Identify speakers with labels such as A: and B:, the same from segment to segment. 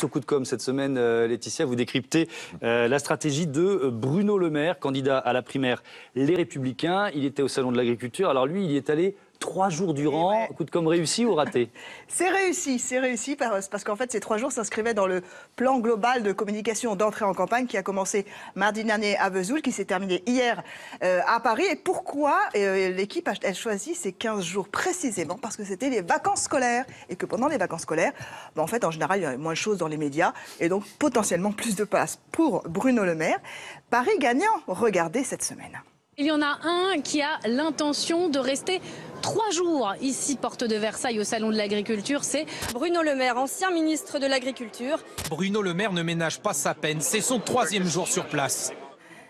A: Au coup de com' cette semaine, Laetitia, vous décryptez la stratégie de Bruno Le Maire, candidat à la primaire Les Républicains. Il était au Salon de l'Agriculture. Alors lui, il y est allé 3 jours durant. Ouais. Coup de com' réussi ou raté?
B: C'est réussi parce qu'en fait ces 3 jours s'inscrivaient dans le plan global de communication d'entrée en campagne qui a commencé mardi dernier à Vesoul, qui s'est terminé hier à Paris. Et pourquoi l'équipe a choisi ces 15 jours précisément? Parce que c'était les vacances scolaires et que pendant les vacances scolaires, en fait en général il y a moins de choses dans les médias et donc potentiellement plus de place pour Bruno Le Maire. Paris gagnant, regardez cette semaine.
C: Il y en a un qui a l'intention de rester 3 jours ici, porte de Versailles, au Salon de l'Agriculture. C'est
D: Bruno Le Maire, ancien ministre de l'Agriculture.
E: Bruno Le Maire ne ménage pas sa peine. C'est son 3e jour sur place.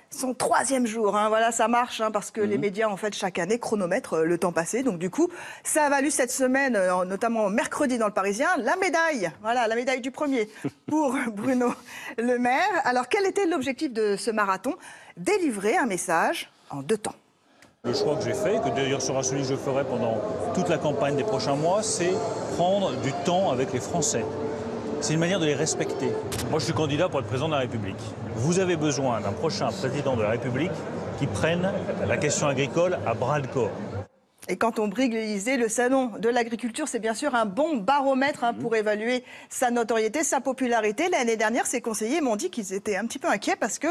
B: Son 3e jour, voilà, ça marche, parce que les médias, en fait, chaque année chronomètrent le temps passé. Donc, du coup, ça a valu cette semaine, notamment mercredi dans le Parisien, la médaille. Voilà, la médaille du premier pour Bruno Le Maire. Alors, quel était l'objectif de ce marathon? Délivrer un message en 2 temps.
F: Le choix que j'ai fait, que d'ailleurs sera celui que je ferai pendant toute la campagne des prochains mois, c'est prendre du temps avec les Français. C'est une manière de les respecter. Moi, je suis candidat pour être président de la République. Vous avez besoin d'un prochain président de la République qui prenne la question agricole à bras-le-corps.
B: Et quand on brigue l'Élysée, le salon de l'agriculture, c'est bien sûr un bon baromètre pour évaluer sa notoriété, sa popularité. L'année dernière, ses conseillers m'ont dit qu'ils étaient un petit peu inquiets parce que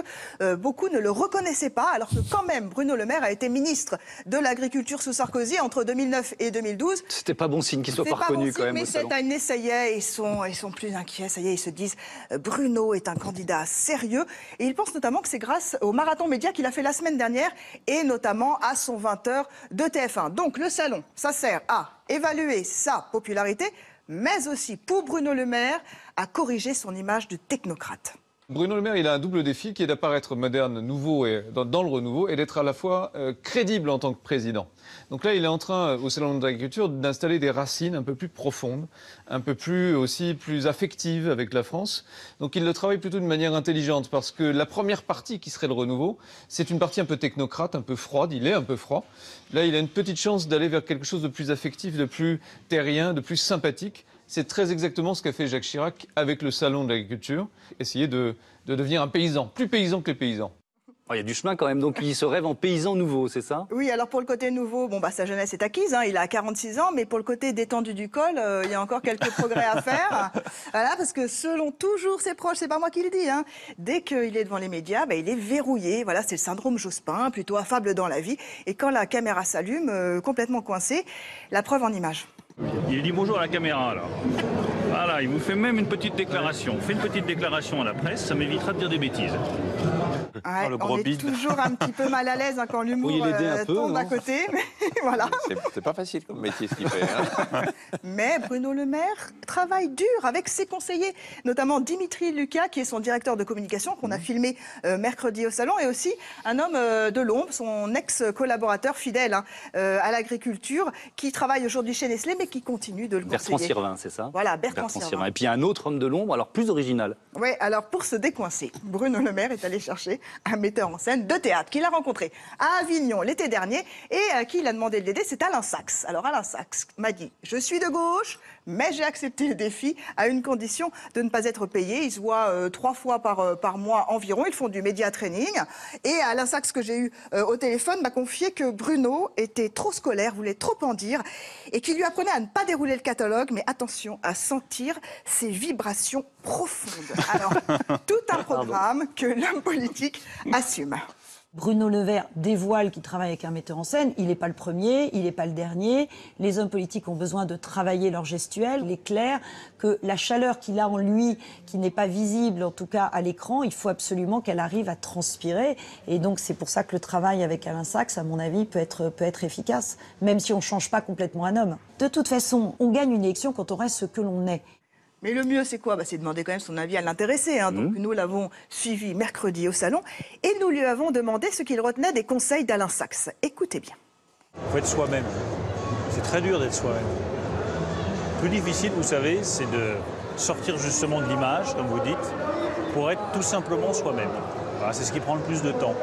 B: beaucoup ne le reconnaissaient pas, alors que quand même, Bruno Le Maire a été ministre de l'Agriculture sous Sarkozy entre 2009 et 2012.
A: C'était pas bon signe qu'il soit pas reconnu quand même.
B: Mais cette année, ça y est, ils sont plus inquiets. Ça y est, ils se disent Bruno est un candidat sérieux. Et ils pensent notamment que c'est grâce au marathon média qu'il a fait la semaine dernière et notamment à son 20h de TF1. Donc le salon, ça sert à évaluer sa popularité, mais aussi pour Bruno Le Maire à corriger son image de technocrate.
G: Bruno Le Maire, il a un double défi qui est d'apparaître moderne, nouveau et dans le renouveau et d'être à la fois crédible en tant que président. Donc là, il est en train, au Salon de l'Agriculture, d'installer des racines un peu plus profondes, un peu plus affectives avec la France. Donc il le travaille plutôt de manière intelligente parce que la première partie qui serait le renouveau, c'est une partie un peu technocrate, un peu froide. Il est un peu froid. Là, il a une petite chance d'aller vers quelque chose de plus affectif, de plus terrien, de plus sympathique. C'est très exactement ce qu'a fait Jacques Chirac avec le Salon de l'Agriculture. Essayer de devenir un paysan, plus paysan que les paysans.
A: Il y a du chemin quand même, donc il se rêve en paysan nouveau, c'est ça?
B: Oui, alors pour le côté nouveau, sa jeunesse est acquise, il a 46 ans, mais pour le côté détendu du col, il y a encore quelques progrès à faire. Voilà, parce que selon toujours ses proches, c'est pas moi qui le dis, dès qu'il est devant les médias, il est verrouillé. Voilà, c'est le syndrome Jospin, plutôt affable dans la vie. Et quand la caméra s'allume, complètement coincé, la preuve en image.
F: Il dit bonjour à la caméra, alors. Voilà, il vous fait même une petite déclaration. Fait une petite déclaration à la presse, ça m'évitera de dire des bêtises.
B: Ouais, on est toujours un petit peu mal à l'aise quand l'humour tombe à côté. Mais voilà.
H: C'est pas facile comme métier ce qu'il fait.
B: Mais Bruno Le Maire travaille dur avec ses conseillers, notamment Dimitri Lucas, qui est son directeur de communication, qu'on a filmé mercredi au Salon, et aussi un homme de l'ombre, son ex-collaborateur fidèle à l'agriculture, qui travaille aujourd'hui chez Nestlé, mais qui continue de le conseiller.
A: Bertrand Sirvin, c'est ça?
B: Voilà, Bertrand Sirvin.
A: Et puis un autre homme de l'ombre, alors plus original.
B: Oui, alors pour se décoincer, Bruno Le Maire est allé chercher un metteur en scène de théâtre qu'il a rencontré à Avignon l'été dernier et à qui il a demandé de l'aider, c'est Alain Sachs. Alors Alain Sachs m'a dit « Je suis de gauche, mais j'ai accepté le défi à une condition de ne pas être payé. » Ils se voient 3 fois par mois environ, ils font du média training. Et Alain Sachs, que j'ai eu au téléphone, m'a confié que Bruno était trop scolaire, voulait trop en dire, et qu'il lui apprenait à ne pas dérouler le catalogue, mais attention, à sentir ses vibrations profondes. Alors, tout un programme que l'homme politique assume.
I: Bruno Le Maire dévoile qu'il travaille avec un metteur en scène. Il n'est pas le premier, il n'est pas le dernier. Les hommes politiques ont besoin de travailler leur gestuelle. Il est clair que la chaleur qu'il a en lui, qui n'est pas visible, en tout cas à l'écran, il faut absolument qu'elle arrive à transpirer. Et donc c'est pour ça que le travail avec Alain Sachs, à mon avis, peut être efficace, même si on ne change pas complètement un homme. De toute façon, on gagne une élection quand on reste ce que l'on est.
B: Mais le mieux, c'est quoi? C'est demander quand même son avis à l'intéressé. Donc nous l'avons suivi mercredi au Salon et nous lui avons demandé ce qu'il retenait des conseils d'Alain Sachs. Écoutez bien.
F: Il faut être soi-même. C'est très dur d'être soi-même. Le plus difficile, vous savez, c'est de sortir justement de l'image, comme vous dites, pour être tout simplement soi-même. Voilà, c'est ce qui prend le plus de temps.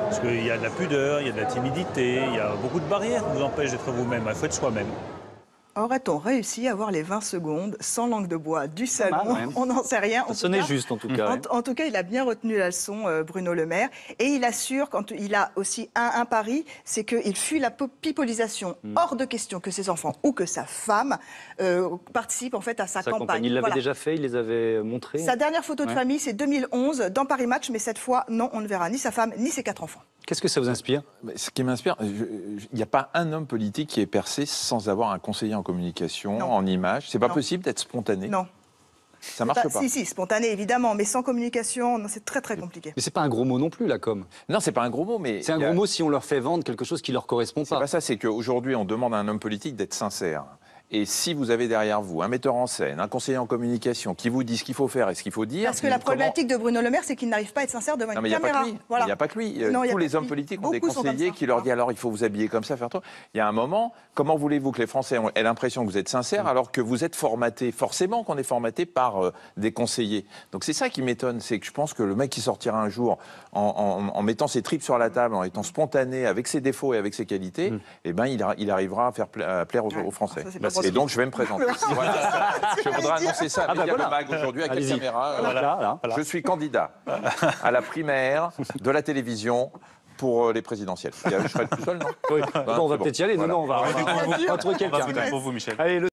F: Parce qu'il y a de la pudeur, il y a de la timidité, il y a beaucoup de barrières qui vous empêchent d'être vous-même. Il faut être soi-même.
B: Aurait-on réussi à avoir les 20 secondes sans langue de bois du salon?
A: mal, ouais.
B: On n'en sait rien.
A: Ça sonnait juste, en tout cas. ouais.
B: En tout cas, il a bien retenu la leçon, Bruno Le Maire. Et il assure, quand il a aussi un pari, c'est qu'il fuit la pipolisation. Hors de question que ses enfants ou que sa femme participent en fait à sa campagne.
A: Il l'avait
B: Voilà.
A: déjà fait, il les avait montrés.
B: Sa dernière photo de
A: Ouais.
B: famille, c'est 2011, dans Paris Match, mais cette fois, non, on ne verra ni sa femme, ni ses 4 enfants.
A: Qu'est-ce que ça vous inspire?
H: Ce qui m'inspire, il n'y a pas un homme politique qui est percé sans avoir un conseiller en communication,
B: Non.
H: en image. C'est pas
B: Non.
H: possible d'être spontané.
B: Non.
H: Ça marche pas.
B: Si, spontané, évidemment, mais sans communication, non, c'est très, très compliqué.
A: Mais c'est pas un gros mot non plus, la com.
H: Non, c'est pas un gros mot, mais
A: C'est un
H: il y a-
A: gros mot si on leur fait vendre quelque chose qui leur correspond
H: C'est
A: pas.
H: pas ça, c'est qu'aujourd'hui, on demande à un homme politique d'être sincère. Et si vous avez derrière vous un metteur en scène, un conseiller en communication qui vous dit ce qu'il faut faire et ce qu'il faut dire...
B: Parce que la problématique de Bruno Le Maire, c'est qu'il n'arrive pas à être sincère devant
H: Non,
B: une
H: mais il n'y a pas
B: caméra.
H: que lui.
B: Voilà.
H: Il n'y a pas que lui.
B: Non, il y a
H: Tous
B: pas
H: les
B: que
H: hommes
B: lui.
H: politiques ont des
B: Beaucoup sont comme
H: conseillers
B: ça.
H: qui leur disent alors il faut vous habiller comme ça, faire tout. Il y a un moment, comment voulez-vous que les Français aient l'impression que vous êtes sincère alors que vous êtes formaté, forcément qu'on est formaté par des conseillers. Donc c'est ça qui m'étonne, c'est que je pense que le mec qui sortira un jour en mettant ses tripes sur la table, en étant spontané avec ses défauts et avec ses qualités, eh ben il arrivera à faire plaire aux Français.
B: Ça, c'est pas
H: Et
B: possible.
H: donc je vais me présenter. Voilà. Je voudrais annoncer ça avec
A: voilà.
H: le mag aujourd'hui avec
A: Allez-y.
H: la caméra.
A: Voilà.
H: Je suis candidat à la primaire de la télévision pour les présidentielles. Je serai le plus seul, non?
A: Oui. Bon, on va
H: c'est
A: peut-être y aller.
H: Voilà.
A: Non, on va trouver quelqu'un.
B: voter
F: pour vous, Michel.
A: Allez,